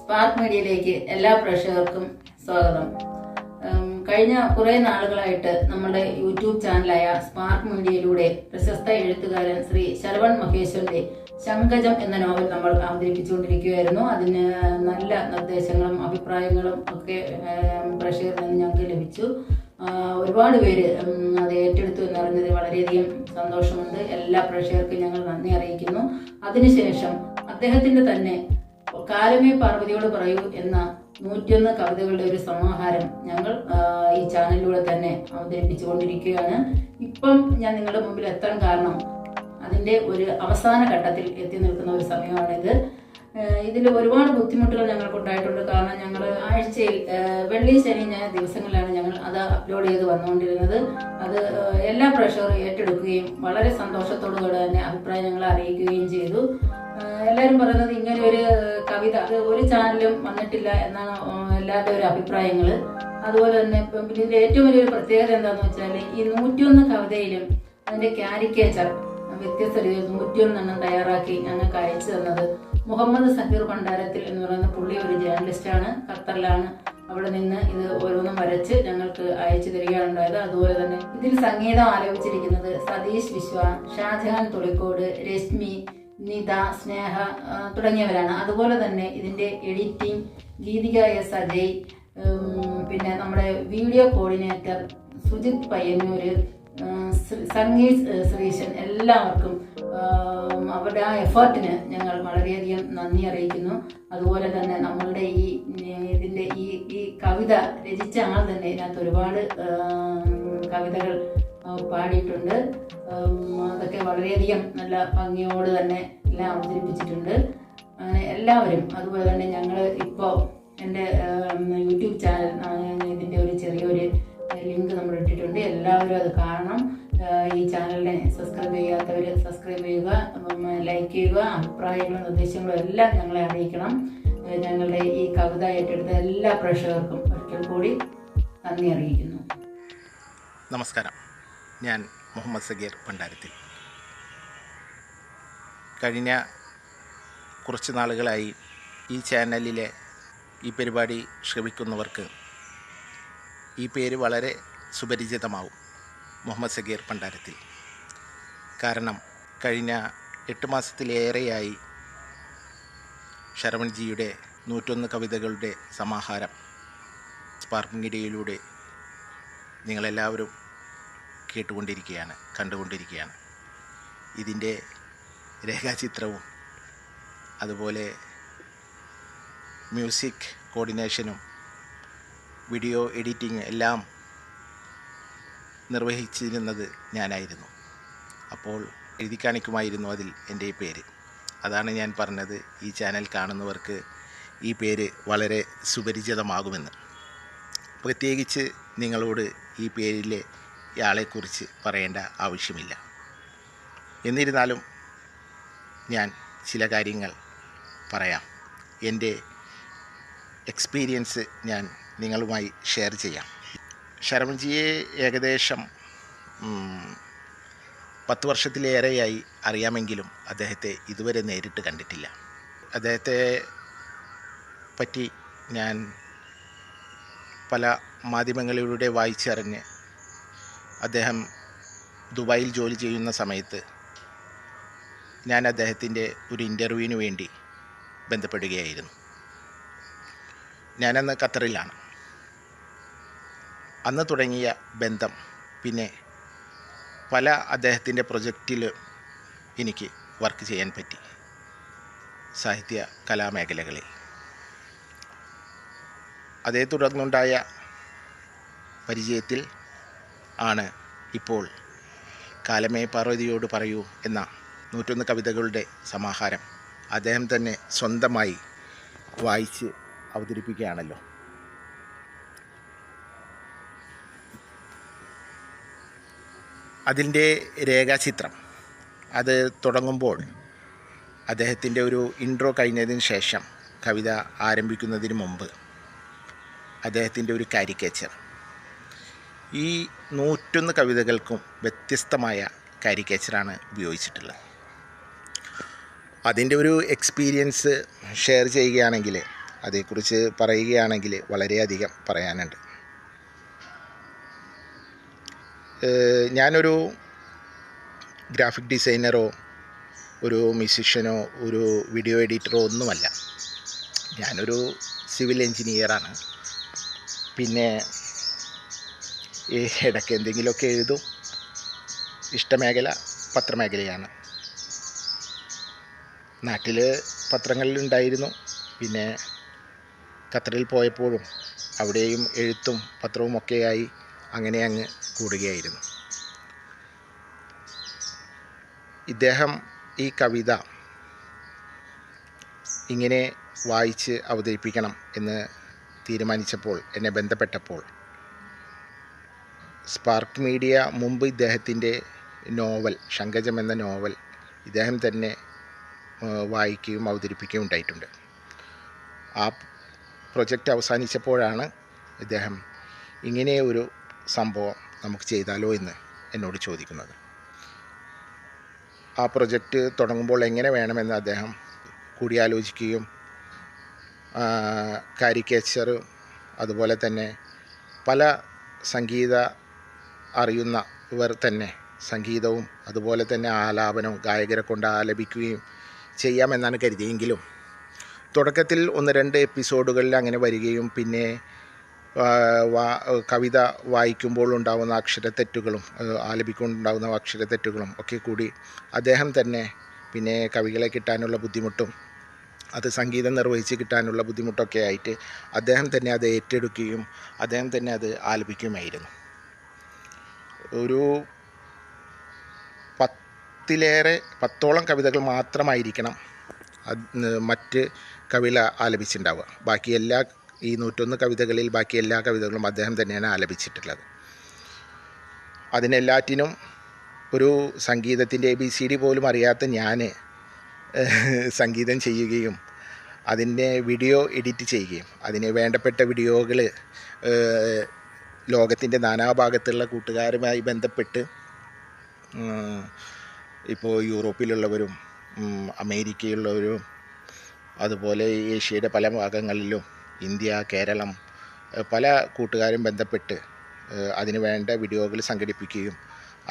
Spark മീഡിയയിലേക്ക് എല്ലാ പ്രേക്ഷകർക്കും സ്വാഗതം. കഴിഞ്ഞ കുറേ നാളുകളായിട്ട് നമ്മുടെ യൂട്യൂബ് ചാനലായ സ്പാർക്ക് മീഡിയയിലൂടെ പ്രശസ്ത എഴുത്തുകാരൻ ശ്രീ ശരവൺ മഹേശ്വരന്റെ ശങ്കജം എന്ന നോവൽ നമ്മൾ അവതരിപ്പിച്ചുകൊണ്ടിരിക്കുകയായിരുന്നു. അതിന് നല്ല നിർദ്ദേശങ്ങളും അഭിപ്രായങ്ങളും ഒക്കെ പ്രേക്ഷകരിൽ നിന്ന് ഞങ്ങൾക്ക് ലഭിച്ചു. ഒരുപാട് പേര് അത് ഏറ്റെടുത്തു എന്നറിഞ്ഞതിൽ വളരെയധികം സന്തോഷമുണ്ട്. എല്ലാ പ്രേക്ഷകർക്കും ഞങ്ങൾ നന്ദി അറിയിക്കുന്നു. അതിനുശേഷം അദ്ദേഹത്തിന്റെ തന്നെ കാലമേ പാർവതിയോട് പറയൂ എന്ന 101 കവിതകളുടെ ഒരു സമാഹാരം ഞങ്ങൾ ഈ ചാനലിലൂടെ തന്നെ അവതരിപ്പിച്ചുകൊണ്ടിരിക്കുകയാണ്. ഇപ്പം ഞാൻ നിങ്ങളുടെ മുമ്പിൽ എത്താൻ കാരണം അതിന്റെ ഒരു അവസാന ഘട്ടത്തിൽ എത്തി നിൽക്കുന്ന ഒരു സമയമാണിത്. ഇതിൽ ഒരുപാട് ബുദ്ധിമുട്ടുകൾ ഞങ്ങൾക്ക് ഉണ്ടായിട്ടുണ്ട്. കാരണം ഞങ്ങൾ ആഴ്ചയിൽ വെള്ളി ശനി ഞായർ ദിവസങ്ങളിലാണ് ഞങ്ങൾ അത് അപ്ലോഡ് ചെയ്ത് വന്നുകൊണ്ടിരുന്നത്. അത് എല്ലാ പ്രേക്ഷകരും ഏറ്റെടുക്കുകയും വളരെ സന്തോഷത്തോടുകൂടെ തന്നെ അഭിപ്രായം ഞങ്ങളെ അറിയിക്കുകയും ചെയ്തു. എല്ലാവരും പറയുന്നത് ഇങ്ങനെ ഒരു കവിത അത് ഒരു ചാനലിലും വന്നിട്ടില്ല എന്നാണ് എല്ലാവരുടെ ഒരു അഭിപ്രായങ്ങൾ. അതുപോലെ തന്നെ ഇതിന്റെ ഏറ്റവും വലിയൊരു പ്രത്യേകത എന്താണെന്ന് വെച്ചാൽ ഈ 101 കവിതയിലും അതിന്റെ കാരിക്കേച്ചർ വ്യത്യസ്ത രീതിയിൽ 101 തയ്യാറാക്കി ഞങ്ങൾക്ക് അയച്ചു തന്നത് മുഹമ്മദ് സഹീർ ഭണ്ഡാരത്തിൽ എന്ന് പറയുന്ന പുള്ളി ഒരു ജേർണലിസ്റ്റാണ്, ഖത്തറിലാണ്. അവിടെ നിന്ന് ഇത് ഓരോന്നും വരച്ച് ഞങ്ങൾക്ക് അയച്ചു തരികയാണ് ഉണ്ടായത്. അതുപോലെ തന്നെ ഇതിൽ സംഗീതം ആലപിച്ചിരിക്കുന്നത് സതീഷ് വിശ്വ, ഷാജഹാൻ തുളിക്കോട്, രശ്മി, നിത, സ്നേഹ തുടങ്ങിയവരാണ്. അതുപോലെ തന്നെ ഇതിന്റെ എഡിറ്റിംഗ് ഗീതിക എസ് അജയ്, പിന്നെ നമ്മുടെ വീഡിയോ കോർഡിനേറ്റർ സുജിത് പയ്യന്നൂര്, സംഗീത് ശ്രീശൻ, എല്ലാവർക്കും അവരുടെ ആ എഫേർട്ടിന് ഞങ്ങൾ വളരെയധികം നന്ദി അറിയിക്കുന്നു. അതുപോലെ തന്നെ നമ്മളുടെ ഇതിന്റെ ഈ കവിത രചിച്ച ആൾ തന്നെ ഇതിനകത്ത് ഒരുപാട് കവിതകൾ പാടിയിട്ടുണ്ട്. അതൊക്കെ വളരെയധികം നല്ല ഭംഗിയോട് തന്നെ എല്ലാം അവതരിപ്പിച്ചിട്ടുണ്ട്. അങ്ങനെ എല്ലാവരും, അതുപോലെ തന്നെ ഞങ്ങൾ ഇപ്പോൾ എൻ്റെ യൂട്യൂബ് ചാനൽ ഇതിൻ്റെ ഒരു ചെറിയൊരു ലിങ്ക് നമ്മൾ ഇട്ടിട്ടുണ്ട്. എല്ലാവരും അത് കാണണം. ഈ ചാനലിനെ സബ്സ്ക്രൈബ് ചെയ്യാത്തവർ സബ്സ്ക്രൈബ് ചെയ്യുക, ലൈക്ക് ചെയ്യുക. അഭിപ്രായങ്ങളും നിർദ്ദേശങ്ങളും എല്ലാം ഞങ്ങളെ അറിയിക്കണം. ഞങ്ങളുടെ ഈ കവിത ഏറ്റെടുത്ത എല്ലാ പ്രേക്ഷകർക്കും ഒരിക്കൽ കൂടി നന്ദി അറിയിക്കുന്നു. നമസ്കാരം. ഞാൻ മുഹമ്മദ് സഗീർ ഭണ്ഡാരത്തിൽ. കഴിഞ്ഞ കുറച്ച് നാളുകളായി ഈ ചാനലിലെ ഈ പരിപാടി ശ്രവിക്കുന്നവർക്ക് ഈ പേര് വളരെ സുപരിചിതമാവും, മുഹമ്മദ് സഗീർ ഭണ്ഡാരത്തിൽ. കാരണം കഴിഞ്ഞ 8 മാസത്തിലേറെയായി ശരവൺജിയുടെ 101 കവിതകളുടെ സമാഹാരം സ്പാർക്ക് മീഡിയയിലൂടെ നിങ്ങളെല്ലാവരും കേട്ടുകൊണ്ടിരിക്കുകയാണ്, കണ്ടുകൊണ്ടിരിക്കുകയാണ്. ഇതിൻ്റെ രേഖാചിത്രവും അതുപോലെ മ്യൂസിക് കോർഡിനേഷനും വീഡിയോ എഡിറ്റിംഗ് എല്ലാം നിർവഹിച്ചിരുന്നത് ഞാനായിരുന്നു. അപ്പോൾ എഴുതി കാണിക്കുമായിരുന്നു അതിൽ എൻ്റെ പേര്. അതാണ് ഞാൻ പറഞ്ഞത്, ഈ ചാനൽ കാണുന്നവർക്ക് ഈ പേര് വളരെ സുപരിചിതമാകുമെന്ന്. പ്രത്യേകിച്ച് നിങ്ങളോട് ഈ പേരിലെ ആളെക്കുറിച്ച് പറയേണ്ട ആവശ്യമില്ല. എന്നിരുന്നാലും ഞാൻ ചില കാര്യങ്ങൾ പറയാം. എൻ്റെ എക്സ്പീരിയൻസ് ഞാൻ നിങ്ങളുമായി ഷെയർ ചെയ്യാം. ശരവൺജിയെ ഏകദേശം 10 വർഷത്തിലേറെയായി അറിയാമെങ്കിലും അദ്ദേഹത്തെ ഇതുവരെ നേരിട്ട് കണ്ടിട്ടില്ല. അദ്ദേഹത്തെ പറ്റി ഞാൻ പല മാധ്യമങ്ങളിലൂടെ വായിച്ചറിഞ്ഞ് അദ്ദേഹം ദുബായിൽ ജോലി ചെയ്യുന്ന സമയത്ത് ഞാൻ അദ്ദേഹത്തിൻ്റെ ഒരു ഇൻ്റർവ്യൂവിന് വേണ്ടി ബന്ധപ്പെടുകയായിരുന്നു. ഞാനന്ന് ഖത്തറിലാണ്. അന്ന് തുടങ്ങിയ ബന്ധം പിന്നെ പല അദ്ദേഹത്തിൻ്റെ പ്രൊജക്റ്റിൽ എനിക്ക് വർക്ക് ചെയ്യാൻ പറ്റി, സാഹിത്യ കലാമേഖലകളിൽ. അതേ തുടർന്നുണ്ടായ പരിചയത്തിൽ ആണ് ഇപ്പോൾ കാലമേ പാർവതിയോട് പറയൂ എന്ന 101 കവിതകളുടെ സമാഹാരം അദ്ദേഹം തന്നെ സ്വന്തമായി വായിച്ച് അവതരിപ്പിക്കുകയാണല്ലോ. അതിൻ്റെ രേഖാചിത്രം അത് തുടങ്ങുമ്പോൾ അദ്ദേഹത്തിൻ്റെ ഒരു ഇൻട്രോ കഴിഞ്ഞതിന് ശേഷം കവിത ആരംഭിക്കുന്നതിന് മുമ്പ് അദ്ദേഹത്തിൻ്റെ ഒരു കാരിക്കേച്ചർ. ഈ 101 കവിതകൾക്കും വ്യത്യസ്തമായ കാരിക്കേച്ചറാണ് ഉപയോഗിച്ചിട്ടുള്ളത്. അതിൻ്റെ ഒരു എക്സ്പീരിയൻസ് ഷെയർ ചെയ്യുകയാണെങ്കിൽ അതേക്കുറിച്ച് പറയുകയാണെങ്കിൽ വളരെയധികം പറയാനുണ്ട്. ഞാനൊരു ഗ്രാഫിക് ഡിസൈനറോ ഒരു മ്യൂസിഷ്യനോ ഒരു വീഡിയോ എഡിറ്ററോ ഒന്നുമല്ല. ഞാനൊരു സിവിൽ എഞ്ചിനീയറാണ്. പിന്നെ ഇടയ്ക്ക് എന്തെങ്കിലുമൊക്കെ എഴുതും. ഇഷ്ടമേഖല പത്രമേഖലയാണ്. നാട്ടിൽ പത്രങ്ങളിലുണ്ടായിരുന്നു. പിന്നെ ഖത്തറിൽ പോയപ്പോഴും അവിടെയും എഴുത്തും പത്രവും ഒക്കെയായി അങ്ങനെ അങ്ങ് കൂടുകയായിരുന്നു. ഇദ്ദേഹം ഈ കവിത ഇങ്ങനെ വായിച്ച് അവതരിപ്പിക്കണം എന്ന് തീരുമാനിച്ചപ്പോൾ, എന്നെ ബന്ധപ്പെട്ടപ്പോൾ, സ്പാർക്ക് മീഡിയ മുമ്പ് ഇദ്ദേഹത്തിൻ്റെ നോവൽ ശങ്കജം എന്ന നോവൽ ഇദ്ദേഹം തന്നെ വായിക്കുകയും അവതരിപ്പിക്കുകയും ഉണ്ടായിട്ടുണ്ട്. ആ പ്രൊജക്റ്റ് അവസാനിച്ചപ്പോഴാണ് ഇദ്ദേഹം ഇങ്ങനെ ഒരു സംഭവം നമുക്ക് ചെയ്താലോ എന്ന് എന്നോട് ചോദിക്കുന്നത്. ആ പ്രൊജക്റ്റ് തുടങ്ങുമ്പോൾ എങ്ങനെ വേണമെന്ന് അദ്ദേഹം കൂടിയാലോചിക്കുകയും കാരിക്കേച്ചർ അതുപോലെ തന്നെ പല സംഗീത അറിയുന്നവർ തന്നെ സംഗീതവും അതുപോലെ തന്നെ ആലാപനവും ഗായകരെ കൊണ്ട് ആലപിക്കുകയും ചെയ്യാമെന്നാണ് കരുതിയെങ്കിലും തുടക്കത്തിൽ 1-2 എപ്പിസോഡുകളിൽ അങ്ങനെ വരികയും പിന്നെ കവിത വായിക്കുമ്പോൾ ഉണ്ടാകുന്ന അക്ഷരത്തെറ്റുകളും ആലപിക്കുമ്പോഴുണ്ടാകുന്ന അക്ഷരത്തെറ്റുകളും ഒക്കെ കൂടി അദ്ദേഹം തന്നെ പിന്നെ കവികളെ കിട്ടാനുള്ള ബുദ്ധിമുട്ടും അത് സംഗീതം നിർവഹിച്ച് കിട്ടാനുള്ള ബുദ്ധിമുട്ടൊക്കെ ആയിട്ട് അദ്ദേഹം തന്നെ അത് ഏറ്റെടുക്കുകയും അദ്ദേഹം തന്നെ അത് ആലപിക്കുകയുമായിരുന്നു. ഒരു 10ഓളം കവിതകൾ മാത്രമായിരിക്കണം മറ്റ് കവികൾ ആലപിച്ചിട്ടുണ്ടാവുക. ബാക്കി എല്ലാ ഈ 101 കവിതകളിൽ ബാക്കി എല്ലാ കവിതകളും അദ്ദേഹം തന്നെയാണ് ആലപിച്ചിട്ടുള്ളത്. അതിനെല്ലാറ്റിനും ഒരു സംഗീതത്തിൻ്റെ ABCD പോലും അറിയാത്ത ഞാൻ സംഗീതം ചെയ്യുകയും അതിൻ്റെ വീഡിയോ എഡിറ്റ് ചെയ്യുകയും അതിന് വേണ്ടപ്പെട്ട വീഡിയോകൾ ലോകത്തിൻ്റെ നാനാഭാഗത്തുള്ള കൂട്ടുകാരുമായി ബന്ധപ്പെട്ട് ഇപ്പോൾ യൂറോപ്പിലുള്ളവരും അമേരിക്കയിലുള്ളവരും അതുപോലെ ഏഷ്യയുടെ പല ഭാഗങ്ങളിലും ഇന്ത്യ, കേരളം പല കൂട്ടുകാരും ബന്ധപ്പെട്ട് അതിന് വേണ്ട വീഡിയോകൾ സംഘടിപ്പിക്കുകയും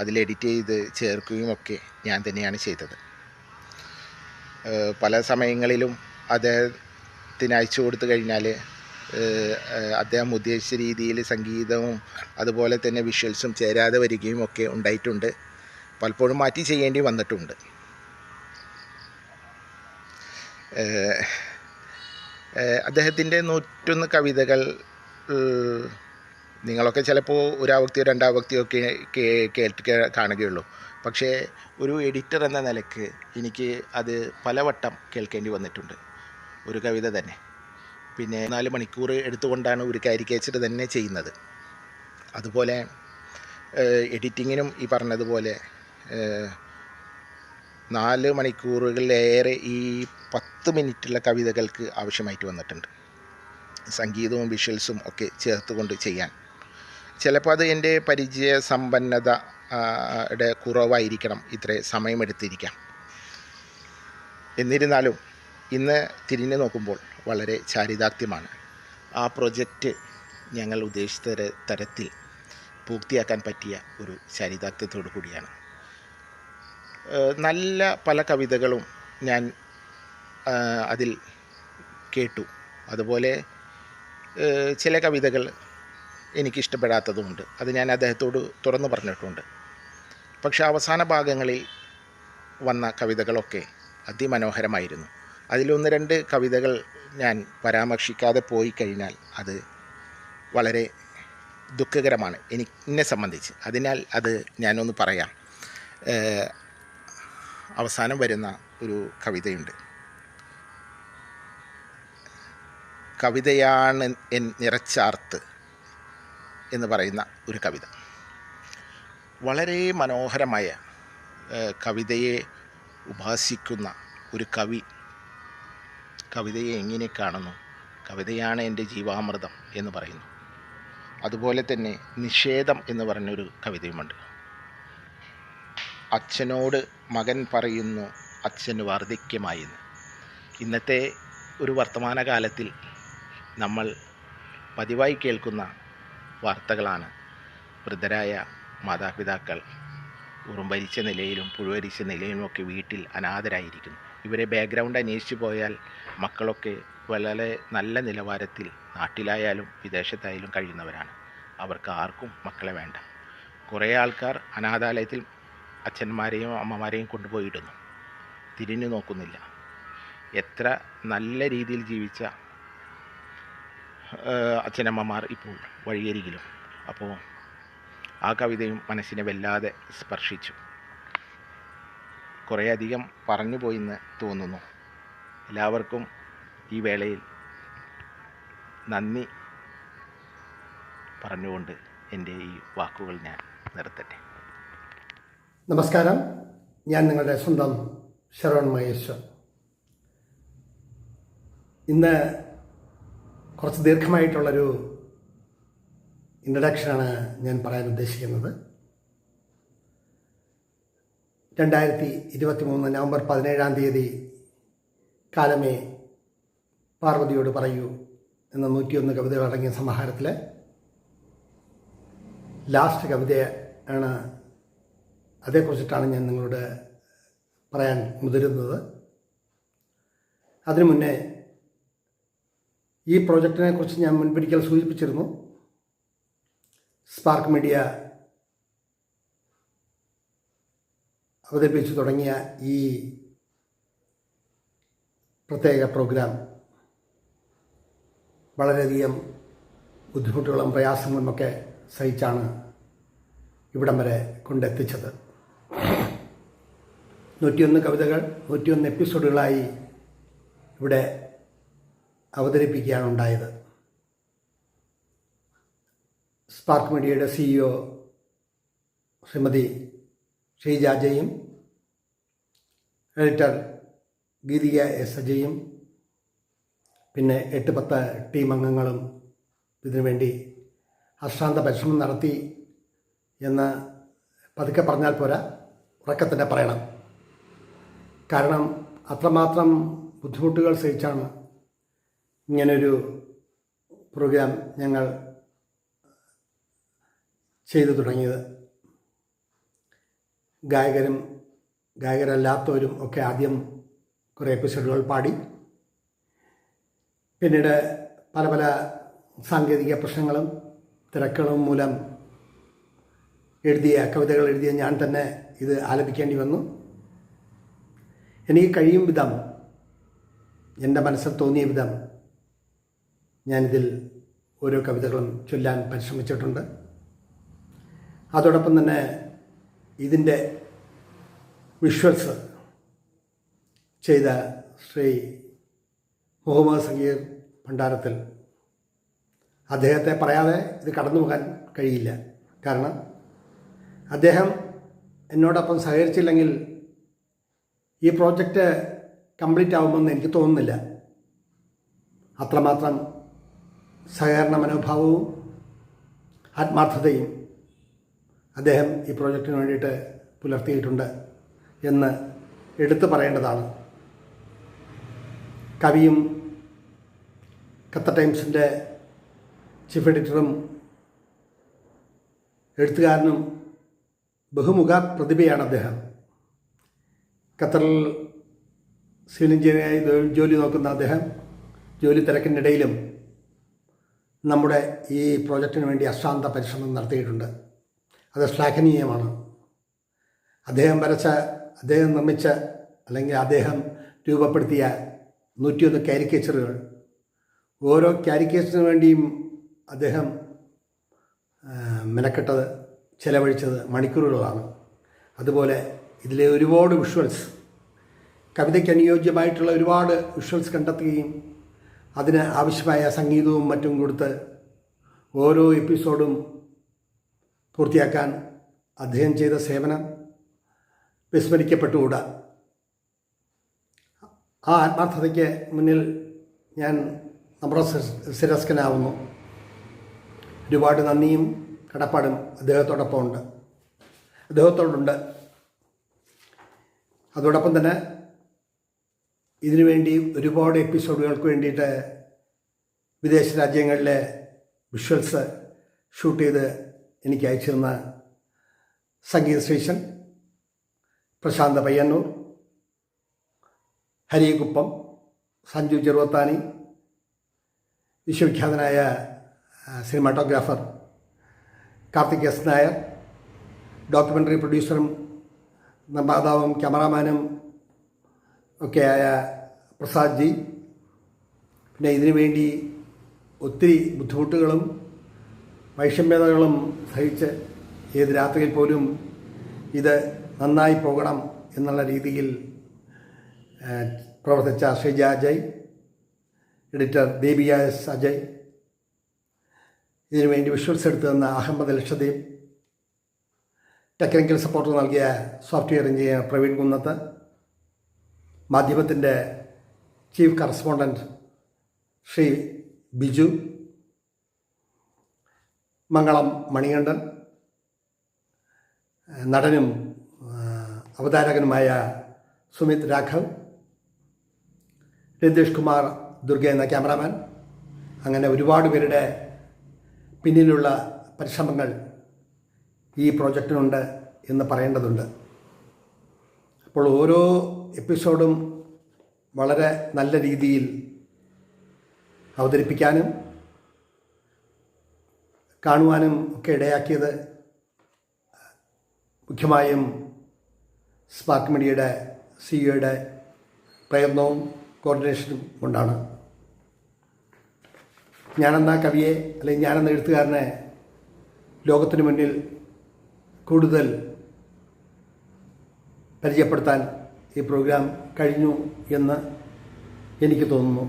അതിൽ എഡിറ്റ് ചെയ്ത് ചേർക്കുകയും ഒക്കെ ഞാൻ തന്നെയാണ് ചെയ്തത്. പല സമയങ്ങളിലും അദ്ദേഹത്തിന് അയച്ചു കൊടുത്തു കഴിഞ്ഞാൽ അദ്ദേഹം ഉദ്ദേശിച്ച രീതിയിൽ സംഗീതവും അതുപോലെ തന്നെ വിഷ്വൽസും ചേരാതെ വരികയും ഒക്കെ ഉണ്ടായിട്ടുണ്ട്. പലപ്പോഴും മാറ്റി ചെയ്യേണ്ടി വന്നിട്ടുണ്ട്. അദ്ദേഹത്തിൻ്റെ 101 കവിതകൾ നിങ്ങളൊക്കെ ചിലപ്പോൾ ഒരാവൃത്തിയോ രണ്ടാവൃത്തിയോ ഒക്കെ കേട്ട് കാണുകയുള്ളൂ. പക്ഷേ ഒരു എഡിറ്റർ എന്ന നിലയ്ക്ക് എനിക്ക് അത് പലവട്ടം കേൾക്കേണ്ടി വന്നിട്ടുണ്ട്, ഒരു കവിത തന്നെ. പിന്നെ 4 മണിക്കൂർ എടുത്തുകൊണ്ടാണ് ഒരു കാരിക്കേച്ചർ തന്നെ ചെയ്യുന്നത്. അതുപോലെ എഡിറ്റിങ്ങിനും ഈ പറഞ്ഞതുപോലെ 4 മണിക്കൂറുകളിലേറെ ഈ 10 മിനിറ്റുള്ള കവിതകൾക്ക് ആവശ്യമായിട്ട് വന്നിട്ടുണ്ട്, സംഗീതവും വിഷ്വൽസും ഒക്കെ ചേർത്തുകൊണ്ട് ചെയ്യാൻ. ചിലപ്പോൾ അത് എൻ്റെ പരിചയസമ്പന്നതയുടെ കുറവായിരിക്കണം, ഇത്ര സമയമെടുത്തിരിക്കാം. എന്നിരുന്നാലും ഇന്ന് തിരിഞ്ഞു നോക്കുമ്പോൾ വളരെ ചാരിതാർത്ഥ്യമാണ്. ആ പ്രൊജക്റ്റ് ഞങ്ങൾ ഉദ്ദേശിച്ച തരത്തിൽ പൂർത്തിയാക്കാൻ പറ്റിയ ഒരു ചാരിതാർത്ഥ്യത്തോടു കൂടിയാണ്. നല്ല പല കവിതകളും ഞാൻ അതിൽ കേട്ടു. അതുപോലെ ചില കവിതകൾ എനിക്കിഷ്ടപ്പെടാത്തതുമുണ്ട്. അത് ഞാൻ അദ്ദേഹത്തോട് തുറന്നു പറഞ്ഞിട്ടുണ്ട്. പക്ഷേ അവസാന ഭാഗങ്ങളിൽ വന്ന കവിതകളൊക്കെ അതിമനോഹരമായിരുന്നു. അതിൽ 1-2 കവിതകൾ ഞാൻ പരാമർശിക്കാതെ പോയി കഴിഞ്ഞാൽ അത് വളരെ ദുഃഖകരമാണ് എന്നെ സംബന്ധിച്ച്. അതിനാൽ അത് ഞാനൊന്ന് പറയാം. അവസാനം വരുന്ന ഒരു കവിതയുണ്ട്. കവിതയാണ് നിറച്ചാർത്ത് എന്ന് പറയുന്ന ഒരു കവിത. വളരെ മനോഹരമായ കവിതയെ ഉപാസിക്കുന്ന ഒരു കവി കവിതയെ എങ്ങനെ കാണുന്നു, കവിതയാണ് എൻ്റെ ജീവാമൃതം എന്ന് പറയുന്നു. അതുപോലെ തന്നെ നിഷേധം എന്ന് പറഞ്ഞൊരു കവിതയുമുണ്ട്. അച്ഛനോട് മകൻ പറയുന്നു അച്ഛന് വാർദ്ധക്യമായെന്ന്. ഇന്നത്തെ ഒരു വർത്തമാനകാലത്തിൽ നമ്മൾ പതിവായി കേൾക്കുന്ന വാർത്തകളാണ്. വൃദ്ധരായ മാതാപിതാക്കൾ ഉറുമ്പരിച്ച നിലയിലും പുഴുവരിച്ച നിലയിലുമൊക്കെ വീട്ടിൽ അനാഥരായിരിക്കുന്നു. ഇവരെ ബാക്ക്ഗ്രൗണ്ട് അന്വേഷിച്ച് പോയാൽ മക്കളൊക്കെ വളരെ നല്ല നിലവാരത്തിൽ നാട്ടിലായാലും വിദേശത്തായാലും കഴിയുന്നവരാണ്. അവർക്ക് ആർക്കും മക്കളെ വേണ്ട. കുറേ ആൾക്കാർ അനാഥാലയത്തിൽ അച്ഛന്മാരെയും അമ്മമാരെയും കൊണ്ടുപോയിടുന്നു, തിരിഞ്ഞു നോക്കുന്നില്ല. എത്ര നല്ല രീതിയിൽ ജീവിച്ച അച്ഛനമ്മമാർ ഇപ്പോൾ വഴിയരികിലും. അപ്പോൾ ആ കവിതയും മനസ്സിനെ വല്ലാതെ സ്പർശിച്ചു. കുറേയധികം പറഞ്ഞു പോയിന്ന് തോന്നുന്നു. എല്ലാവർക്കും ഈ വേളയിൽ നന്ദി പറഞ്ഞുകൊണ്ട് എൻ്റെ ഈ വാക്കുകൾ ഞാൻ നിർത്തട്ടെ. നമസ്കാരം, ഞാൻ നിങ്ങളുടെ സ്വന്തം ശരവൺ മഹേശ്വർ. ഇന്ന് കുറച്ച് ദീർഘമായിട്ടുള്ളൊരു ഇൻട്രഡക്ഷനാണ് ഞാൻ പറയാൻ ഉദ്ദേശിക്കുന്നത്. 2023 നവംബർ 17 കാലമേ പാർവതിയോട് പറയൂ എന്ന 101 കവിതകൾ അടങ്ങിയ സമാഹാരത്തിലെ ലാസ്റ്റ് കവിതയാണ്. അതേക്കുറിച്ചിട്ടാണ് ഞാൻ നിങ്ങളോട് പറയാൻ മുതിരുന്നത്. അതിനു മുന്നേ ഈ പ്രോജക്റ്റിനെ കുറിച്ച് ഞാൻ മുൻപൊരിക്കൽ സൂചിപ്പിച്ചിരുന്നു. സ്പാർക്ക് മീഡിയ അവതരിപ്പിച്ചു തുടങ്ങിയ ഈ പ്രത്യേക പ്രോഗ്രാം വളരെയധികം ബുദ്ധിമുട്ടുകളും പ്രയാസങ്ങളുമൊക്കെ സഹിച്ചാണ് ഇവിടം വരെ കൊണ്ടെത്തിച്ചത്. 101 കവിതകൾ 101 എപ്പിസോഡുകളായി ഇവിടെ അവതരിപ്പിക്കുകയാണ് ഉണ്ടായത്. സ്പാർക്ക് മീഡിയയുടെ CEO ശ്രീമതി ഷീജാജയും എഡിറ്റർ ഗീതിക എസ് അജയും പിന്നെ 8-10 ടീം അംഗങ്ങളും ഇതിനുവേണ്ടി അശ്രാന്ത പരിശ്രമം നടത്തി എന്ന് പതുക്കെ പറഞ്ഞാൽ പോരാ, ഉറക്കെ തന്നെ പറയണം. കാരണം അത്രമാത്രം ബുദ്ധിമുട്ടുകൾ സഹിച്ചാണ് ഇങ്ങനൊരു പ്രോഗ്രാം ഞങ്ങൾ ചെയ്തു തുടങ്ങിയത്. ഗായകരല്ലാത്തവരും ഒക്കെ ആദ്യം കുറേ എപ്പിസോഡുകൾ പാടി. പിന്നീട് പല പല സാങ്കേതിക പ്രശ്നങ്ങളും തിരക്കുകളും മൂലം കവിതകൾ എഴുതിയ ഞാൻ തന്നെ ഇത് ആലപിക്കേണ്ടി വന്നു. എനിക്ക് കഴിയും വിധം, എൻ്റെ മനസ്സിൽ തോന്നിയ വിധം ഞാനിതിൽ ഓരോ കവിതകളും ചൊല്ലാൻ പരിശ്രമിച്ചിട്ടുണ്ട്. അതോടൊപ്പം തന്നെ ഇതിൻ്റെ വിഷ്വൽസ് ചെയ്ത ശ്രീ മുഹമ്മദ് സഗീർ ഭണ്ഡാരത്തിൽ, അദ്ദേഹത്തെ പറയാതെ ഇത് കടന്നു പോകാൻ കഴിയില്ല. കാരണം അദ്ദേഹം എന്നോടൊപ്പം സഹകരിച്ചില്ലെങ്കിൽ ഈ പ്രോജക്റ്റ് കംപ്ലീറ്റ് ആവുമെന്ന് എനിക്ക് തോന്നുന്നില്ല. അത്രമാത്രം സഹകരണ മനോഭാവവും ആത്മാർത്ഥതയും അദ്ദേഹം ഈ പ്രോജക്റ്റിന് വേണ്ടിയിട്ട് പുലർത്തിയിട്ടുണ്ട് എന്ന് എടുത്തു പറയേണ്ടതാണ്. കവിയും ഖത്തർ ടൈംസിൻ്റെ ചീഫ് എഡിറ്ററും എഴുത്തുകാരനും ബഹുമുഖ പ്രതിഭയാണ് അദ്ദേഹം. ഖത്തറിൽ സിവിൽ എഞ്ചിനീയറായി ജോലി നോക്കുന്ന അദ്ദേഹം ജോലി തിരക്കിനിടയിലും നമ്മുടെ ഈ പ്രോജക്റ്റിന് വേണ്ടി അശ്രാന്ത പരിശ്രമം നടത്തിയിട്ടുണ്ട്. അത് ശ്ലാഘനീയമാണ്. അദ്ദേഹം നിർമ്മിച്ച അല്ലെങ്കിൽ അദ്ദേഹം രൂപപ്പെടുത്തിയ 101 കാരിക്കേച്ചറുകൾ, ഓരോ കാരിക്കേച്ചറിന് വേണ്ടിയും അദ്ദേഹം മെനക്കെട്ടത്, ചെലവഴിച്ചത് മണിക്കൂറുകളാണ്. അതുപോലെ ഇതിലെ ഒരുപാട് വിഷ്വൽസ്, കവിതയ്ക്ക് അനുയോജ്യമായിട്ടുള്ള ഒരുപാട് വിഷ്വൽസ് കണ്ടെത്തുകയും അതിന് ആവശ്യമായ സംഗീതവും മറ്റും കൊടുത്ത് ഓരോ എപ്പിസോഡും പൂർത്തിയാക്കാൻ അദ്ദേഹം ചെയ്ത സേവനം വിസ്മരിക്കപ്പെട്ടുകൂടാ. ആ ആത്മാർത്ഥതയ്ക്ക് മുന്നിൽ ഞാൻ നമ്മുടെ ശിരസ്കനാവുന്നു. ഒരുപാട് നന്ദിയും കടപ്പാടും അദ്ദേഹത്തോടുണ്ട്. അതോടൊപ്പം തന്നെ ഇതിനുവേണ്ടി ഒരുപാട് എപ്പിസോഡുകൾക്ക് വേണ്ടിയിട്ട് വിദേശ രാജ്യങ്ങളിലെ വിഷ്വൽസ് ഷൂട്ട് ചെയ്ത് എനിക്ക് അയച്ചു തന്ന സംഗീത സ്റ്റേഷൻ, പ്രശാന്ത പയ്യന്നൂർ, ഹരികുപ്പം, സഞ്ജു ചെറുവത്താനി, വിശ്വവിഖ്യാതനായ cinematographer Karthik S Nair, documentary പ്രൊഡ്യൂസറും നിർമ്മാതാവും ക്യാമറാമാനും ഒക്കെയായ പ്രസാദ് ജി, പിന്നെ ഇതിനു വേണ്ടി ഒത്തിരി ബുദ്ധിമുട്ടുകളും വൈഷമ്യതകളും സഹിച്ച് ഏത് രാത്രിയിൽ പോലും ഇത് നന്നായി പോകണം എന്നുള്ള രീതിയിൽ പ്രവർത്തിച്ച ഷെജ അജയ്, എഡിറ്റർ ദേബിയ എസ് അജയ്, ഇതിനുവേണ്ടി വിഷ്വൽസ് എടുത്തു തന്ന അഹമ്മദ് ലക്ഷദ്വീപ്, ടെക്നിക്കൽ സപ്പോർട്ട് നൽകിയ സോഫ്റ്റ്വെയർ എഞ്ചിനീയർ പ്രവീൺ കുന്നത്ത്, മാധ്യമത്തിൻ്റെ ചീഫ് കറസ്പോണ്ടൻറ്റ് ശ്രീ ബിജു, മംഗളം മണികണ്ഠൻ, നടനും അവതാരകനുമായ സുമിത് രാഘവ്, രതീഷ് കുമാർ ദുർഗ എന്ന ക്യാമറാമാൻ, അങ്ങനെ ഒരുപാട് പേരുടെ പിന്നിലുള്ള പരിശ്രമങ്ങൾ ഈ പ്രോജക്റ്റിനുണ്ട് എന്ന് പറയേണ്ടതുണ്ട്. അപ്പോൾ ഓരോ എപ്പിസോഡും വളരെ നല്ല രീതിയിൽ അവതരിപ്പിക്കാനും കാണുവാനും ഒക്കെ ഇടയാക്കിയത് മുഖ്യമായും സ്പാർക്ക് മീഡിയയുടെ സിഇഒയുടെ പ്രയത്നവും കോർഡിനേഷനും കൊണ്ടാണ്. ഞാനെന്ന കവിയെ അല്ലെങ്കിൽ ഞാനെന്ന എഴുത്തുകാരനെ ലോകത്തിന് മുന്നിൽ കൂടുതൽ പരിചയപ്പെടുത്താൻ ഈ പ്രോഗ്രാം കഴിഞ്ഞു എന്ന് എനിക്ക് തോന്നുന്നു.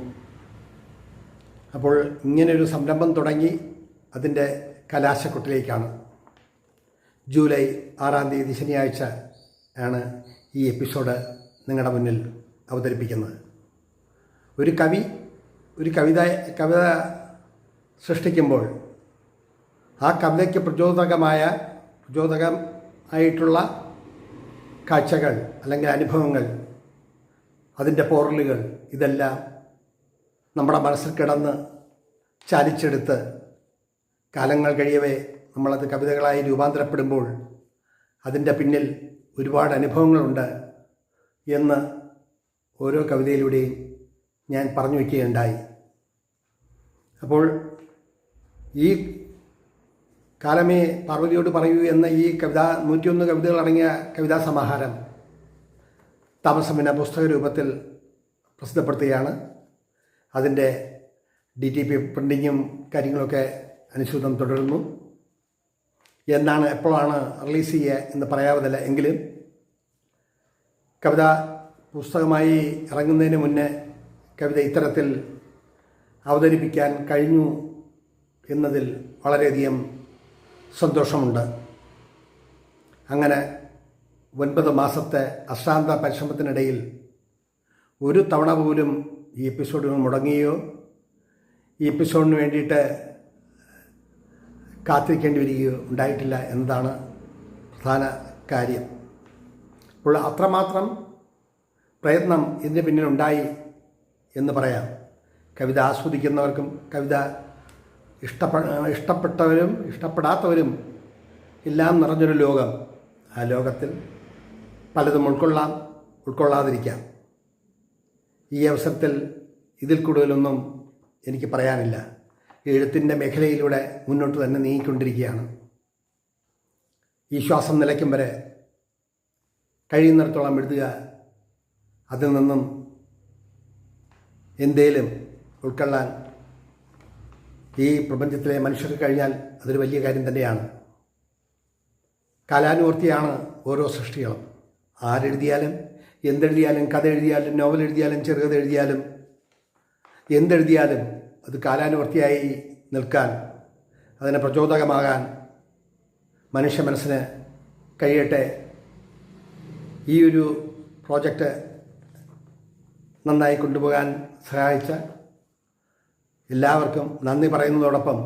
അപ്പോൾ ഇങ്ങനെയൊരു സംരംഭം തുടങ്ങി അതിൻ്റെ കലാശക്കൊട്ടിലേക്കാണ്. ജൂലൈ 6-ാം തീയതി ശനിയാഴ്ച ആണ് ഈ എപ്പിസോഡ് നിങ്ങളുടെ മുന്നിൽ അവതരിപ്പിക്കുന്നത്. ഒരു കവി ഒരു കവിത സൃഷ്ടിക്കുമ്പോൾ ആ കവിതയ്ക്ക് പ്രചോദകമായിട്ടുള്ള കാഴ്ചകൾ അല്ലെങ്കിൽ അനുഭവങ്ങൾ, അതിൻ്റെ പോറലുകൾ, ഇതെല്ലാം നമ്മുടെ മനസ്സിൽ കിടന്ന് ചാലിച്ചെടുത്ത് കാലങ്ങൾ കഴിയവേ നമ്മളത് കവിതകളായി രൂപാന്തരപ്പെടുമ്പോൾ അതിൻ്റെ പിന്നിൽ ഒരുപാട് അനുഭവങ്ങളുണ്ട് എന്ന് ഓരോ കവിതയിലൂടെയും ഞാൻ പറഞ്ഞു വയ്ക്കുകയുണ്ടായി. അപ്പോൾ ഈ കാലമേ പാർവതിയോട് പറയൂ എന്ന ഈ 101 കവിതകളടങ്ങിയ കവിതാ സമാഹാരം താമസമിന പുസ്തക രൂപത്തിൽ പ്രസിദ്ധപ്പെടുത്തുകയാണ്. അതിൻ്റെ DTP പ്രിൻറ്റിങ്ങും കാര്യങ്ങളൊക്കെ അനുസൃതം തുടരുന്നു. എപ്പോഴാണ് റിലീസ് ചെയ്യുക എന്ന് പറയാവുന്നില്ല. എങ്കിലും കവിത പുസ്തകമായി ഇറങ്ങുന്നതിന് മുന്നേ കവിത ഇത്തരത്തിൽ അവതരിപ്പിക്കാൻ കഴിഞ്ഞു എന്നതിൽ വളരെയധികം സന്തോഷമുണ്ട്. അങ്ങനെ 9 മാസത്തെ അശ്രാന്ത പരിശ്രമത്തിനിടയിൽ ഒരു തവണ പോലും ഈ എപ്പിസോഡുകൾ മുടങ്ങുകയോ ഈ എപ്പിസോഡിന് വേണ്ടിയിട്ട് കാത്തിരിക്കേണ്ടി വരികയോ ഉണ്ടായിട്ടില്ല എന്നതാണ് പ്രധാന കാര്യം. അപ്പോൾ അത്രമാത്രം പ്രയത്നം ഇതിന് പിന്നിലുണ്ടായി എന്ന് പറയാം. കവിത ആസ്വദിക്കുന്നവർക്കും കവിത ഇഷ്ടപ്പെട്ടവരും ഇഷ്ടപ്പെടാത്തവരും എല്ലാം നിറഞ്ഞൊരു ലോകം. ആ ലോകത്തിൽ പലതും ഉൾക്കൊള്ളാതിരിക്കാം. ഈ അവസരത്തിൽ ഇതിൽ കൂടുതലൊന്നും എനിക്ക് പറയാനില്ല. എഴുത്തിൻ്റെ മേഖലയിലൂടെ മുന്നോട്ട് തന്നെ നീങ്ങിക്കൊണ്ടിരിക്കുകയാണ്. ഈ ശ്വാസം നിലയ്ക്കും വരെ കഴിയുന്നിടത്തോളം എഴുതുക, അതിൽ നിന്നും എന്തേലും ഉൾക്കൊള്ളാൻ ഈ പ്രപഞ്ചത്തിലെ മനുഷ്യർക്ക് കഴിഞ്ഞാൽ അതൊരു വലിയ കാര്യം തന്നെയാണ്. കാലാനുവർത്തിയാണ് ഓരോ സൃഷ്ടികളും. ആരെഴുതിയാലും എന്തെഴുതിയാലും, കഥ എഴുതിയാലും നോവൽ എഴുതിയാലും ചെറുകഥ എഴുതിയാലും എന്തെഴുതിയാലും അത് കാലാനുവർത്തിയായി നിൽക്കാൻ, അതിന് പ്രചോദകമാകാൻ മനുഷ്യ മനസ്സിന് കഴിയട്ടെ. ഈ ഒരു പ്രോജക്റ്റ് നന്നായി കൊണ്ടുപോകാൻ സഹായിച്ച എല്ലാവർക്കും നന്ദി പറയുന്നതോടൊപ്പം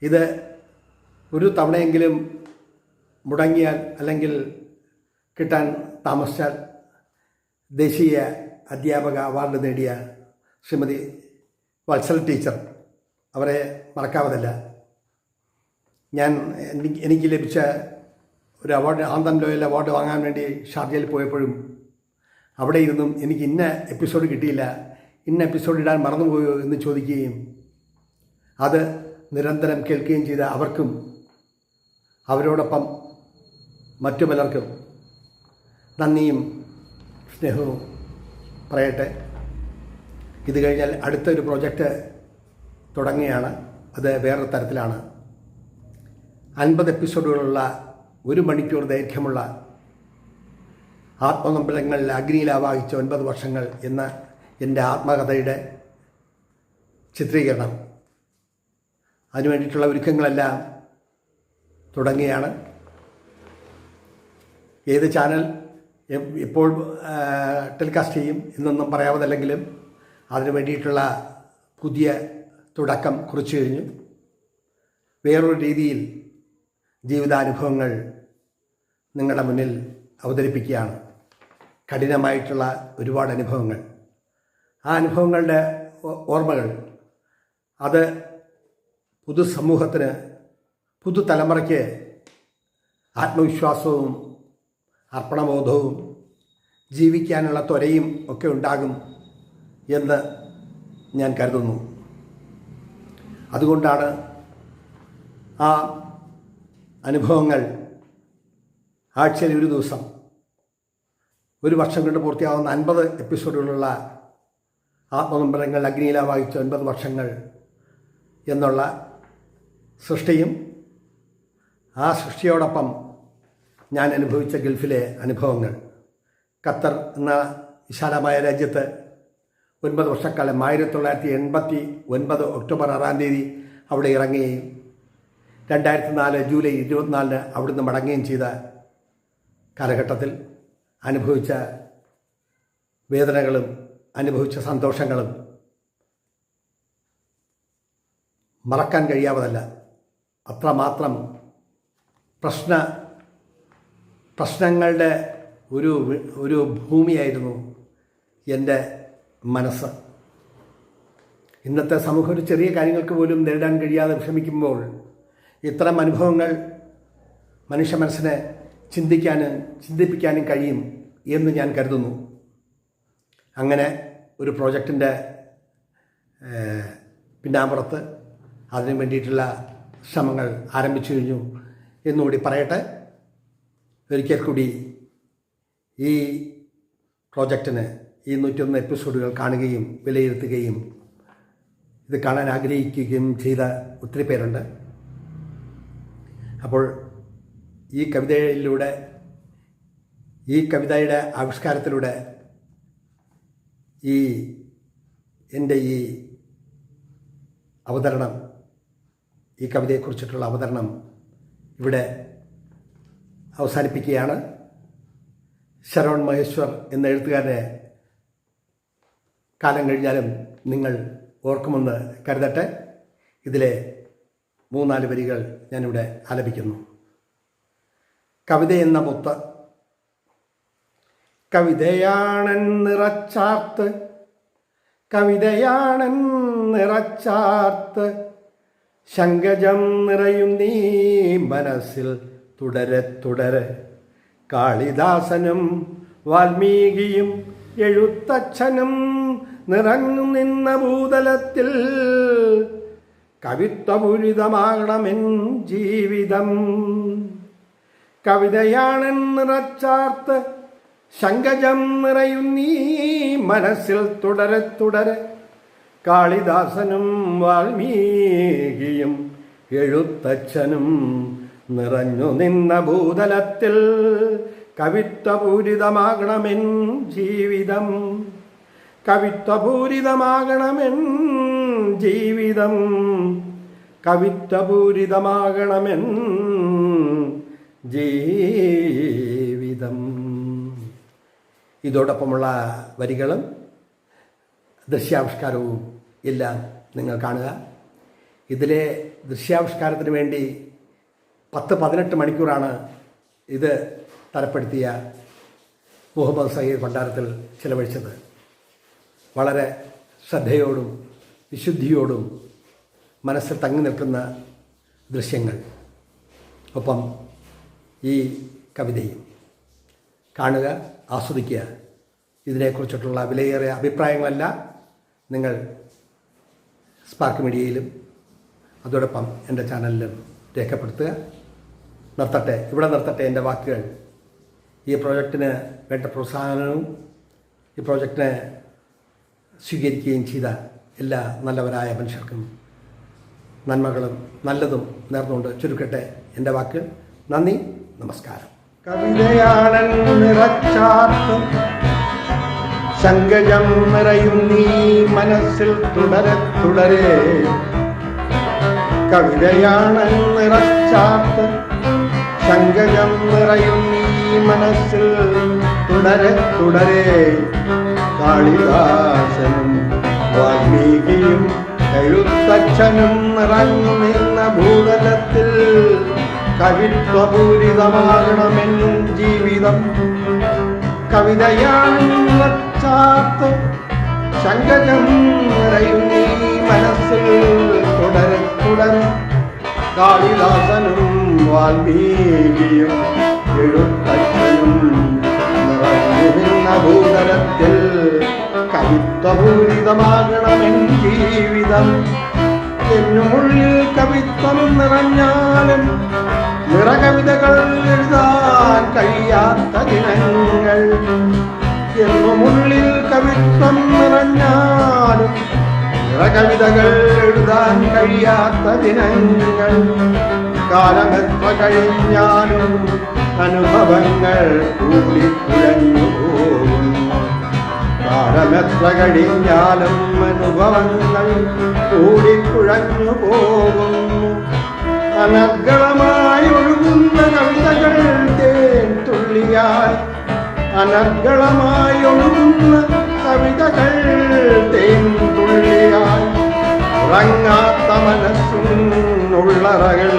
ഇത് ഒരു തവണയെങ്കിലും മുടങ്ങിയാൽ അല്ലെങ്കിൽ കിട്ടാൻ താമസിച്ചാൽ ദേശീയ അധ്യാപക അവാർഡ് നേടിയ ശ്രീമതി വത്സൽ ടീച്ചർ, അവരെ മറക്കാവതല്ല. എനിക്ക് ലഭിച്ച ഒരു അവാർഡ്, ആന്തൻ ലോയൽ അവാർഡ് വാങ്ങാൻ വേണ്ടി ഷാർജയിൽ പോയപ്പോഴും അവിടെ ഇരുന്നും എനിക്ക് ഇന്ന എപ്പിസോഡ് കിട്ടിയില്ല, ഇന്ന എപ്പിസോഡ് ഇടാൻ മറന്നുപോയോ എന്ന് ചോദിക്കുകയും അത് നിരന്തരം കേൾക്കുകയും ചെയ്ത അവർക്കും അവരോടൊപ്പം മറ്റു പലർക്കും നന്ദിയും സ്നേഹവും പറയട്ടെ. ഇത് കഴിഞ്ഞാൽ അടുത്തൊരു പ്രോജക്റ്റ് തുടങ്ങുകയാണ്. അത് വേറൊരു തരത്തിലാണ്. 50 എപ്പിസോഡുകളുള്ള 1 മണിക്കൂർ ദൈർഘ്യമുള്ള ആത്മനൊമ്പരങ്ങളിൽ അഗ്നിയിൽ ആവാഹിച്ച 9 വർഷങ്ങൾ എന്ന എൻ്റെ ആത്മകഥയുടെ ചിത്രീകരണം, അതിനുവേണ്ടിയിട്ടുള്ള ഒരുക്കങ്ങളെല്ലാം തുടങ്ങുകയാണ്. ഏത് ചാനൽ ഇപ്പോൾ ടെലികാസ്റ്റ് ചെയ്യും എന്നൊന്നും പറയാവതല്ലെങ്കിലും അതിനു വേണ്ടിയിട്ടുള്ള പുതിയ തുടക്കം കുറിച്ചു കഴിഞ്ഞു. വേറൊരു രീതിയിൽ ജീവിതാനുഭവങ്ങൾ നിങ്ങളുടെ മുന്നിൽ അവതരിപ്പിക്കുകയാണ്. കഠിനമായിട്ടുള്ള ഒരുപാട് അനുഭവങ്ങൾ, ആ അനുഭവങ്ങളുടെ ഓർമ്മകൾ അത് പൊതുസമൂഹത്തിന്, പുതുതലമുറയ്ക്ക് ആത്മവിശ്വാസവും അർപ്പണബോധവും ജീവിക്കാനുള്ള ത്വരയും ഒക്കെ ഉണ്ടാകും എന്ന് ഞാൻ കരുതുന്നു. അതുകൊണ്ടാണ് ആ അനുഭവങ്ങൾ ആഴ്ചയിൽ ഒരു ദിവസം, 1 വർഷം കൊണ്ട് പൂർത്തിയാവുന്ന 50 എപ്പിസോഡുകളുള്ള ആത്മനൊമ്പരങ്ങൾ അഗ്നിയിൽ ആവാഹിച്ച 9 വർഷങ്ങൾ എന്നുള്ള സൃഷ്ടിയും, ആ സൃഷ്ടിയോടൊപ്പം ഞാൻ അനുഭവിച്ച ഗൾഫിലെ അനുഭവങ്ങൾ, ഖത്തർ എന്ന വിശാലമായ രാജ്യത്ത് 9 വർഷക്കാലം 1989 ഒക്ടോബർ 6 തീയതി അവിടെ ഇറങ്ങുകയും 2004 ജൂലൈ 24 അവിടുന്ന് മടങ്ങുകയും ചെയ്ത കാലഘട്ടത്തിൽ അനുഭവിച്ച വേദനകളും അനുഭവിച്ച സന്തോഷങ്ങളും മറക്കാൻ കഴിയാവതല്ല. അത്രമാത്രം പ്രശ്നങ്ങളുടെ ഒരു ഭൂമിയായിരുന്നു എൻ്റെ മനസ്സ്. ഇന്നത്തെ സമൂഹം ഒരു ചെറിയ കാര്യങ്ങൾക്ക് പോലും നേരിടാൻ കഴിയാതെ വിഷമിക്കുമ്പോൾ ഇത്തരം അനുഭവങ്ങൾ മനുഷ്യ മനസ്സിനെ ചിന്തിപ്പിക്കാനും കഴിയും എന്ന് ഞാൻ കരുതുന്നു. അങ്ങനെ ഒരു പ്രോജക്റ്റിൻ്റെ പിന്നാമ്പുറത്ത് അതിനു വേണ്ടിയിട്ടുള്ള ശ്രമങ്ങൾ ആരംഭിച്ചു കഴിഞ്ഞു എന്നുകൂടി പറയട്ടെ. ഒരിക്കൽ കൂടി ഈ പ്രോജക്റ്റിന് ഈ 101 എപ്പിസോഡുകൾ കാണുകയും വിലയിരുത്തുകയും ഇത് കാണാൻ ആഗ്രഹിക്കുകയും ചെയ്ത ഒത്തിരി പേരുണ്ട്. അപ്പോൾ ഈ കവിതയിലൂടെ, ഈ കവിതയുടെ ആവിഷ്കാരത്തിലൂടെ എൻ്റെ ഈ അവതരണം, ഈ കവിതയെക്കുറിച്ചിട്ടുള്ള അവതരണം ഇവിടെ അവസാനിപ്പിക്കുകയാണ്. ശരവൺ മഹേശ്വർ എന്ന എഴുത്തുകാരനെ കാലം കഴിഞ്ഞാലും നിങ്ങൾ ഓർക്കുമെന്ന് കരുതട്ടെ. ഇതിലെ 3-4 വരികൾ ഞാനിവിടെ ആലപിക്കുന്നു. കവിത എന്ന മുത്ത്. കവിതയാണെന്നിറച്ചാർത്ത്, കവിതയാണെന്നിറച്ചാർത്ത്, ശങ്കജം നിറയും നീ മനസ്സിൽ തുടരെ തുടരെ. കാളിദാസനും വാൽമീകിയും എഴുത്തച്ഛനും നിറഞ്ഞു നിന്ന ഭൂതലത്തിൽ കവിത്വപൂരിതമാകണമെൻ ജീവിതം. കവിതയാണെന്നിറച്ചാർത്ത്, ശങ്കജം നിറയും നീ മനസ്സിൽ തുടരെ തുടരെ. കാളിദാസനും വാൽമീകിയും എഴുത്തച്ഛനും നിറഞ്ഞു നിന്ന ഭൂതലത്തിൽ കവിത്വപൂരിതമാകണമെൻ ജീവിതം. കവിത്വപൂരിതമാകണമെൻ ജീവിതം. കവിത്വപൂരിതമാകണമെൻ ജീവിതം. ഇതോടൊപ്പമുള്ള വരികളും ദൃശ്യാവിഷ്കാരവും എല്ലാം നിങ്ങൾ കാണുക. ഇതിലെ ദൃശ്യാവിഷ്കാരത്തിന് വേണ്ടി 10-18 മണിക്കൂറാണ് ഇത് തരപ്പെടുത്തിയ മുഹമ്മദ് സഹീർ ഭണ്ഡാരത്തിൽ ചിലവഴിച്ചത്. വളരെ ശ്രദ്ധയോടും വിശുദ്ധിയോടും മനസ്സിൽ തങ്ങി നിൽക്കുന്ന ദൃശ്യങ്ങൾ, ഒപ്പം ഈ കവിതയും കാണുക, ആസ്വദിക്കുക. ഇതിനെക്കുറിച്ചിട്ടുള്ള വിലയേറിയ അഭിപ്രായങ്ങളെല്ലാം നിങ്ങൾ സ്പാർക്ക് മീഡിയയിലും അതോടൊപ്പം എൻ്റെ ചാനലിലും രേഖപ്പെടുത്തുക. ഇവിടെ നിർത്തട്ടെ എൻ്റെ വാക്കുകൾ. ഈ പ്രോജക്റ്റിന് വേണ്ട പ്രോത്സാഹനവും ഈ പ്രോജക്റ്റിനെ സ്വീകരിക്കുകയും ചെയ്ത എല്ലാ നല്ലവരായ മനുഷ്യർക്കും നന്മകളും നല്ലതും നേർന്നുകൊണ്ട് ചുരുക്കട്ടെ എൻ്റെ വാക്കുകൾ. നന്ദി, നമസ്കാരം. കവിതയാണൻ നിറച്ചാർത്തും സങ്കജം നിറയും നീ മനസ്സിൽ തുടരെ തുടരെ. കവിതയാണൻ നിറച്ചാർത്തും സങ്കജം നിറയും നീ മനസ്സിൽ തുടരെ തുടരെ. കാളിദാസനും വാൽമീകിയും എഴുത്തച്ഛനും നിറഞ്ഞു നിന്ന ഭൂതലത്തിൽ കവിത്വപൂരിതമാകണമെൻ ജീവിതം. കവിതയാണാത്ത് സങ്കജം നിറയും നീ മനസ്സിൽ തുടരെ തുടരെ. കാളിദാസനും വാൽമീകിയും എഴുത്തച്ഛനും നിറഞ്ഞു നിന്ന ഭൂതലത്തിൽ കവിത്വപൂരിതമാകണമെൻ ജീവിതം. എന്നുമുള്ളിൽ കവിത്വം നിറഞ്ഞാലും നിറകവിതകൾ എഴുതാൻ കഴിയാത്ത ദിനങ്ങൾ. എന്നുമുള്ളിൽ കവിത്വം നിറഞ്ഞാലും നിറകവിതകൾ എഴുതാൻ കഴിയാത്ത ദിനങ്ങൾ. കാലമെത്ര കഴിഞ്ഞാലും അനുഭവങ്ങൾ കൂടിക്കുഴഞ്ഞു പോകുന്നു. കാലമെത്ര കഴിഞ്ഞാലും അനുഭവങ്ങൾ കൂടിക്കുഴഞ്ഞു പോകുന്നു. അനർഗളമായി ഒഴുകുന്ന കവിതകൾ തേൻ തുള്ളിയായി. അനർഗളമായി ഒഴുകുന്ന കവിതകൾ തേൻ തുള്ളിയായി. ഉറങ്ങാത്ത മനസ്സിനുള്ളറകൾ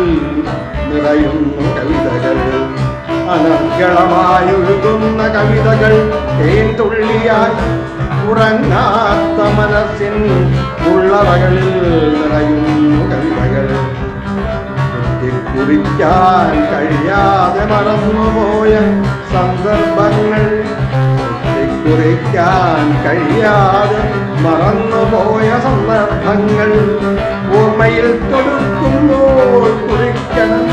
നിറയുന്നു കവിതകൾ. അനർഗളമായി ഒഴുകുന്ന കവിതകൾ തേൻ തുള്ളിയായി. ഉറങ്ങാത്ത മനസ്സിൻ ഉള്ളറകളിൽ നിറയുന്നു കവിതകൾ. കുറിക്കാൻ കഴിയാതെ മറന്നുപോയ സന്ദർഭങ്ങൾ. കുറിക്കാൻ കഴിയാതെ മറന്നുപോയ സന്ദർഭങ്ങൾ. ഓർമ്മയിൽ തൊടുക്കുമ്പോൾ കുറിക്കണം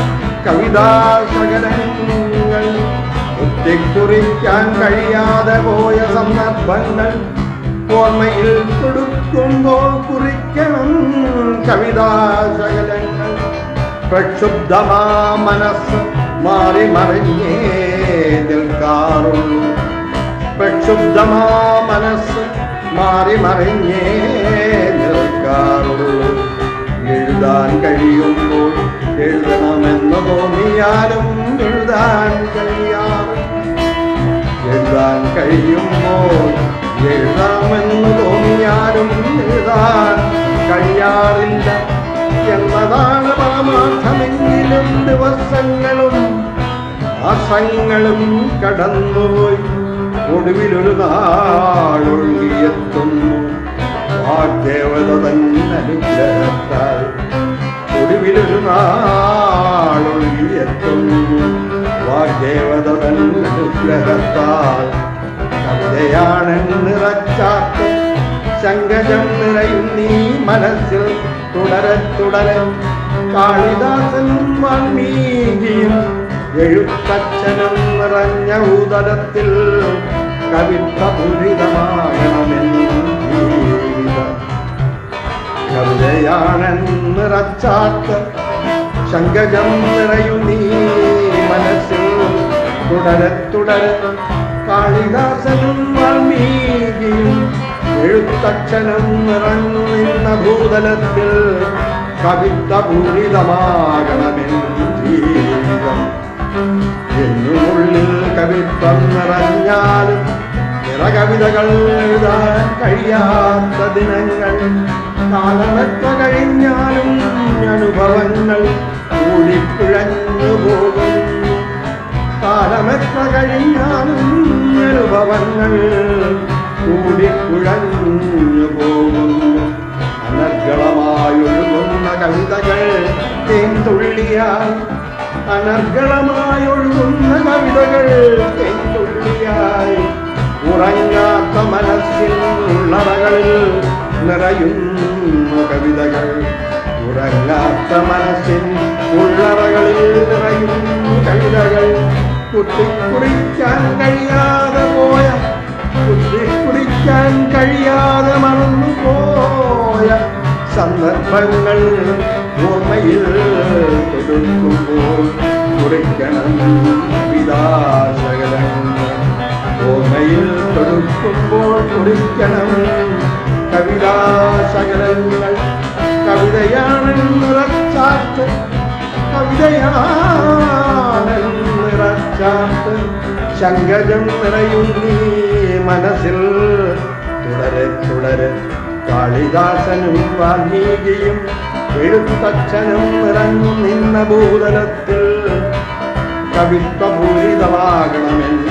കവിതാശകലങ്ങൾ. കുറിക്കാൻ കഴിയാതെ പോയ സന്ദർഭങ്ങൾ. ഓർമ്മയിൽ തൊടുക്കുമ്പോൾ കുറിക്കണം കവിതാശകലങ്ങൾ. പ്രക്ഷുബ്ധമാ മനസ്സ് മാറി മറിഞ്ഞേ നിൽക്കാറുള്ളൂ. പ്രക്ഷുബ്ധമാ മനസ്സ് മാറി മറിഞ്ഞേ നിൽക്കാറുള്ളൂ. എഴുതാൻ കഴിയുമ്പോൾ എഴുതണമെന്ന് തോന്നിയാലും എഴുതാൻ കഴിയാറ്. എഴുതാൻ കഴിയുമ്പോൾ എഴുതാമെന്ന് തോന്നിയാലും എഴുതാൻ കഴിയാറില്ല എന്നതാണ് പരമാർത്ഥമെങ്കിലും. ദിവസങ്ങളും മാസങ്ങളും കടന്നുപോയി. ഒടുവിലൊരു നാളൊഴുകിയെത്തുന്നു വാഗ്ദേവത തന്നനുഗ്രഹത്താൽ. ഒടുവിലൊരു നാളൊഴുകിയെത്തുന്നു വാഗ്ദേവത തന്നനുഗ്രഹത്താൽ. കവിതയാണ് നിറച്ചാത്ത് സങ്കജം നിറയും നീ മനസ്സിൽ തുടരെ തുടരെ. കാളിദാസനും വാൽമീകിയും എഴുത്തച്ഛനും നിറഞ്ഞ ഭൂതലത്തിൽ കവിത്വപൂരിതമാകണമെന്ന് ജീവിതം. കവിതയാണ് നിറച്ചാത്ത് സങ്കജം നിറയും നീ മനസ്സിൽ തുടരെ തുടരെ. കാളിദാസനും വാൽമീകിയും എഴുത്തച്ഛനും നിറഞ്ഞു നിന്ന ഭൂതലത്തിൽ കവിത്വപൂരിതമാകണമെന്ന് ജീവിതം. എന്നുള്ളിൽ കവിത്വം നിറഞ്ഞാലും നിറകവിതകൾ എഴുതാൻ കഴിയാത്ത ദിനങ്ങൾ. കാലമെത്ര കഴിഞ്ഞാലും അനുഭവങ്ങൾ കൂടിക്കുഴഞ്ഞു പോകുന്നു. കാലമെത്ര കഴിഞ്ഞാലും അനുഭവങ്ങൾ കൂടിക്കുഴഞ്ഞു പോകുന്നു. തുള്ളിയായി അനർഗളമായൊഴുകുന്ന കവിതകൾ തെറ്റുള്ളിയായി ഉറങ്ങാത്ത മനസ്സിൽ ഉള്ളറകളിൽ നിറയുന്നു കവിതകൾ. ഉറങ്ങാത്ത മനസ്സിൽ ഉള്ളറകളിൽ നിറയുന്നു കവിതകൾ. കുത്തിക്കുറിക്കാൻ കഴിയാതെ പോയ, കുത്തിക്കുറിക്കാൻ കഴിയാതെ മറന്നുപോയ സന്ദർഭങ്ങൾ ഓർമ്മയിൽ തൊടുക്കുമ്പോൾ കുറിക്കണം കവിതാശകലങ്ങൾ. ഓർമ്മയിൽ തൊടുക്കുമ്പോൾ കുറിക്കണം കവിതാശകലങ്ങൾ. കവിതയാണെന്നുറച്ചാത്ത്, കവിതയാണെന്നുറച്ചാത്ത് ശങ്കജം നിറയുന്നീ മനസ്സിൽ തുടരെ തുടരെ. കാളിദാസനും വാൽമീകിയും എഴുത്തച്ഛനും നിറഞ്ഞു നിന്ന ഭൂതലത്തിൽ കവിത്വപൂരിതമാകണമെന്ന്